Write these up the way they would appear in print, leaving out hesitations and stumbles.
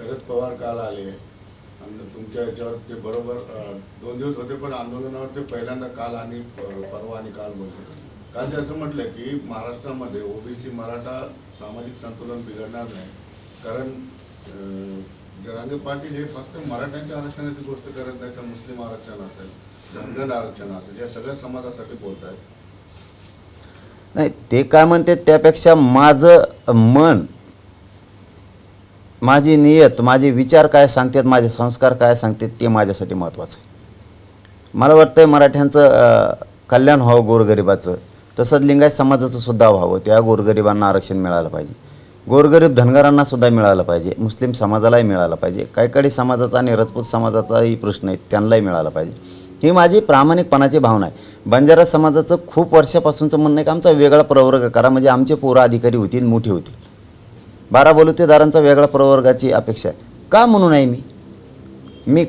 शरद पवार काल आले आणि तुमच्या याच्यावर ते बरोबर 2 दिवस होते, पण आंदोलनावर ते पहिल्यांदा काल आणि परवा आणि काल बोलले. काल ते असं म्हटलं की महाराष्ट्रामध्ये ओबीसी मराठा सामाजिक संतुलन बिघडणार नाही, कारण जरांगे पाटील हे फक्त मराठ्यांच्या आरक्षणाची गोष्ट करत नाही, तर मुस्लिम आरक्षण असेल, धनगर आरक्षण असेल, या सगळ्या समाजासाठी बोलत आहेत. नाही, ते काय म्हणते त्यापेक्षा माझं मन, माझी नियत, माझे विचार काय सांगतात, माझे संस्कार काय सांगतात, ते माझ्यासाठी महत्त्वाचं आहे. मला वाटतं मराठ्यांचं कल्याण व्हावं, गोरगरिबाचं, तसंच लिंगायत समाजाचं सुद्धा व्हावं. त्या गोरगरिबांना आरक्षण मिळालं पाहिजे, गोरगरीब धनगरांना सुद्धा मिळालं पाहिजे, मुस्लिम समाजालाही मिळालं पाहिजे, कायकडी समाजाचा आणि राजपूत समाजाचाही प्रश्न आहे, त्यांनाही मिळाला पाहिजे. ही माझी प्रामाणिकपणाची भावना आहे. बंजारा समाजाचं खूप वर्षापासूनचं म्हणणं आहे की आमचा वेगळा प्रवर्ग करा, म्हणजे आमचे पोरं अधिकारी होतील, मोठी होतील. 12 बलुतेदारांचा वेगळा प्रवर्गाची अपेक्षा आहे. का म्हणू नये मी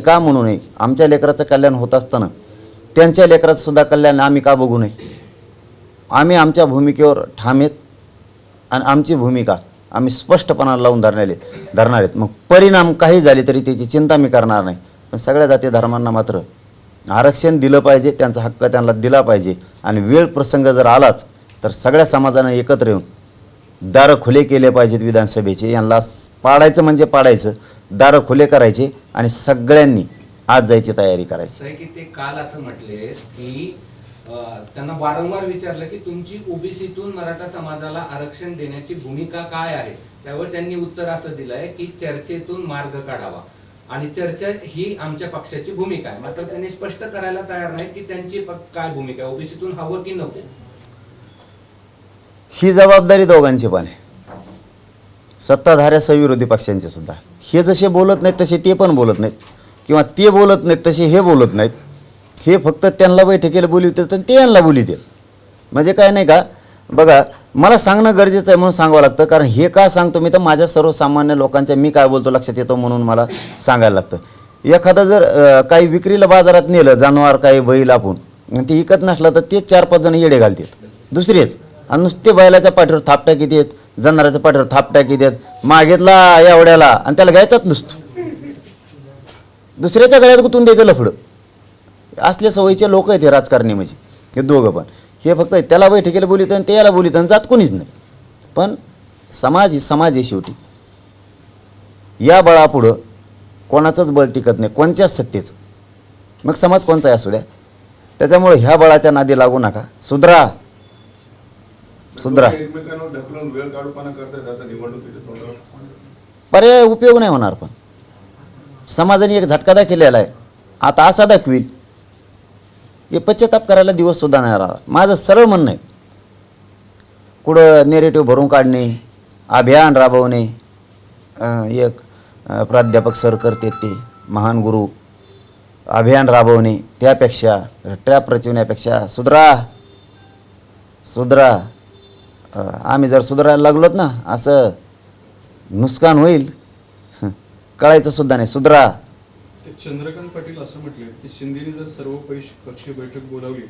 का म्हणू नये? आमच्या लेकराचं कल्याण होत असताना त्यांच्या लेकराचं सुद्धा कल्याण आम्ही का बघू नये? आम्ही आमच्या भूमिकेवर ठाम आहेत आणि आमची भूमिका आम्ही स्पष्टपणाला लावून धरणार आहेत. मग परिणाम काही झाले तरी त्याची चिंता मी करणार नाही. पण सगळ्या जाती धर्मांना मात्र आरक्षण दिलं पाहिजे, त्यांचा हक्क त्यांना दिला पाहिजे. आणि वेळ प्रसंग जर आलाच तर सगळ्या समाजानं एकत्र येऊन दारं खुले केले पाहिजेत विधानसभेचे. यांना पाडायचं म्हणजे पाडायचं, दारं खुले करायचे आणि सगळ्यांनी आज जायची तयारी करायची. की ते काल असं म्हटले की त्यांना वारंवार विचारलं की तुमची ओबीसीतून मराठा समाजाला आरक्षण देण्याची भूमिका काय आहे. त्यावर त्यांनी उत्तर असं दिलंय की चर्चेतून मार्ग काढावा आणि चर्चा ही आमच्या पक्षाची भूमिका आहे. मात्र त्यांनी स्पष्ट करायला तयार नाही की त्यांची काय भूमिका आहे, ओबीसीतून हवं की नको. ही जबाबदारी दोघांची पण आहे, सत्ताधाऱ्या विरोधी पक्षांचे सुद्धा. हे जसे बोलत नाहीत तसे ते पण बोलत नाहीत, किंवा ते बोलत नाहीत तसे हे बोलत नाहीत. हे फक्त त्यांना बैठकीला बोलवतात आणि ते यांना बोलवतात. म्हणजे काय नाही का, बघा, मला सांगणं गरजेचं आहे म्हणून सांगावं लागतं. कारण हे का सांगतो मी, तर माझ्या सर्वसामान्य लोकांच्या मी काय बोलतो लक्षात येतो म्हणून मला सांगायला लागतं. एखादं जर काही विक्रीला बाजारात नेलं जनावर, काही बैल आपण, ते विकत नसलं तर ते 4-5 जण येडे घालतात दुसरेच, आणि नुसते बैलाच्या पाठीवर थाप टाकी देत, जनावराच्या पाठीवर थाप टाकी देत, मागितला एवढ्याला आणि त्याला घ्यायचाच नसतो, दुसऱ्याच्या गळ्यात गुंतून द्यायचं लफडं. असल्या सवयीचे लोक आहेत हे राजकारणी, म्हणजे हे दोघं पण. हे फक्त त्याला बैठकीला बोलित आणि ते याला बोलित आणि जात कोणीच नाही. पण समाज आहे शेवटी. या बळापुढं कोणाचंच बळ टिकत नाही, कोणत्याच सत्तेचं. मग समाज कोणचाही असू द्या. त्याच्यामुळे ह्या बळाच्या नादी लागू नका. सुधरा. एकमेकांवर ढकलून वेळ काढूपणा करतात आता निवडणुकीच्या तोंडावर. पर्याय उपयोग नाही होणार. पण समाजाने एक झटका दाखवलेला आहे, आता असा दाखवील की पश्चाताप करायला दिवससुद्धा नाही राहणार. माझं सरळ म्हणणं आहे, कुठं नेरेटिव्ह भरून काढणे, अभियान राबवणे, एक प्राध्यापक सर करते ते महान गुरु, अभियान राबवणे, त्यापेक्षा ट्रॅप रचवण्यापेक्षा सुधरा. आम्ही जर सुधारायला लागलोत ना, असं नुकसान होईल कळायचं सुद्धा नाही. सुधरा. चंद्रकांत पाटील असं म्हटले की शिंदेने जर सर्व पक्षीय बैठक बोलावली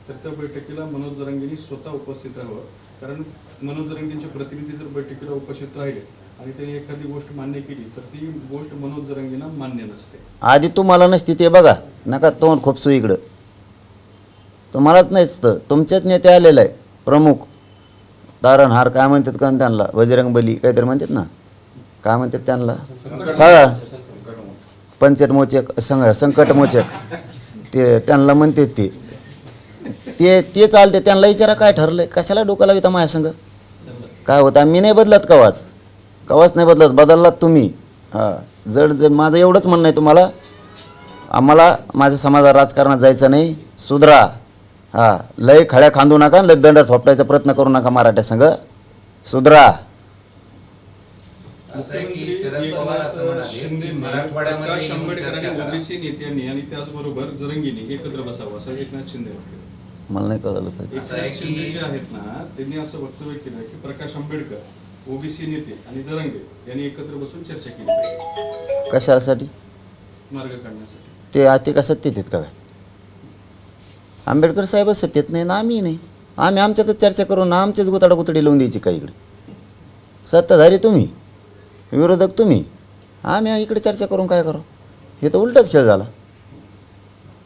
तर त्या बैठकीला मनोज जरांगेंनी स्वतः उपस्थित राहावं, कारण मनोज जरांगेंचे प्रतिनिधी जर बैठकीला उपस्थित राहिले आणि त्यांनी एखादी गोष्ट मान्य केली तर ती गोष्ट मनोज जरांगेंना मान्य नसते. आधी तुम्हाला नसती ते बघा, नका तोंड खोपसू इकडं. तुम्हालाच नाहीच तर तुमच्याच नेते आलेला आहे प्रमुख, तारणहार काय म्हणतात का त्यांना, बजरंगबली काहीतरी म्हणतात ना, काय म्हणतात त्यांना, हा पंचमोचक संकटमोचक, ते त्यांना म्हणते ते चालते. त्यांना विचारा काय ठरलंय, कशाला डोक्याला विता माझ्या संग काय होतं. मी नाही बदलत कवाच नाही बदलत, बदललात तुम्ही. हां, जर माझं एवढंच म्हणणं आहे तुम्हाला, आम्हाला माझ्या समाजात राजकारणात जायचं नाही. सुधरा. हां, लय खळ्या खांदू नका, लय दंड थोपटायचा प्रयत्न करू नका मराठ्या संघ. सुधरा. शिंदे प्रकाश आंबेडकरांनी ओबीसी नेत्यांनी आणि त्याचबरोबर जरंगींनी एकत्र बसावं असं एकनाथ शिंदे म्हटले. मला नाही कळलं पाहिजे. एकनाथ शिंदे जे आहेत ना, त्यांनी असं वक्तव्य केलं की प्रकाश आंबेडकर, ओबीसी नेते आणि जरंगे यांनी एकत्र बसून चर्चा केली पाहिजे. कशासाठी? मार्ग काढण्यासाठी. ते का सत्तेत आहेत का? आंबेडकर साहेब सत्तेत नाही ना, आम्ही नाही. आम्ही आमच्यातच चर्चा करून आमचेच गुताडागुतडी लावून द्यायची का इकडे? सत्ताधारी तुम्ही, विरोधक तुम्ही, आम्ही इकडे चर्चा करून काय करू? हे तर उलटच खेळ झाला.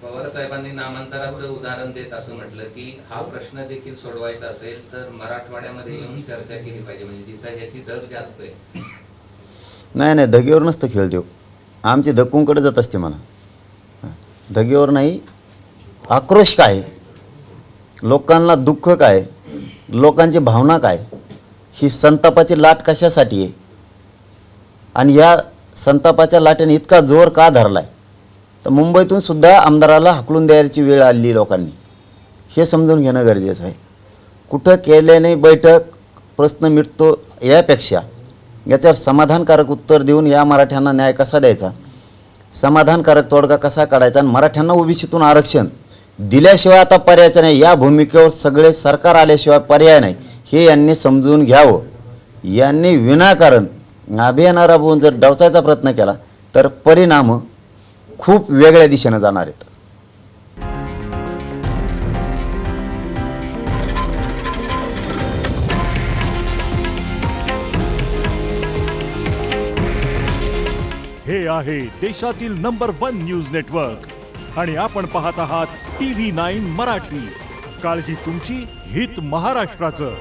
पवार साहेबांनी नामांतराचं उदाहरण देत असं म्हटलं की हा प्रश्न देखील सोडवायचा असेल तर मराठवाड्यामध्ये येऊन चर्चा केली पाहिजे, म्हणजे तिथं याची धग जास्त आहे. नाही धगेवर नसतं खेळ देऊ, आमची धक्कूंकडे जात असते म्हणा. धगेवर नाही, आक्रोश काय, लोकांना दुःख काय, लोकांची भावना काय, ही संतापाची लाट कशासाठी आहे आणि या संतापाच्या लाटेने इतका जोर का धरला आहे? तर मुंबईतून सुद्धा आमदाराला हाकलून द्यायची वेळ आली लोकांनी, हे समजून घेणं गरजेचं आहे. कुठं केल्याने बैठक प्रश्न मिटतो यापेक्षा याच्यावर समाधानकारक उत्तर देऊन या मराठ्यांना न्याय कसा द्यायचा, समाधानकारक तोडगा कसा काढायचा आणि मराठ्यांना ओबीसीतून आरक्षण दिल्याशिवाय आता पर्यायचं नाही, या भूमिकेवर सगळे सरकार आल्याशिवाय पर्याय नाही, हे यांनी समजून घ्यावं. यांनी विनाकारण अभियान राबवून जर डावचायचा प्रयत्न केला तर परिणाम खूप वेगळ्या दिशेनं जाणार आहेत. हे आहे देशातील नंबर 1 न्यूज नेटवर्क आणि आपण पाहत आहात TV9 मराठी. काळजी तुमची, हित महाराष्ट्राचं.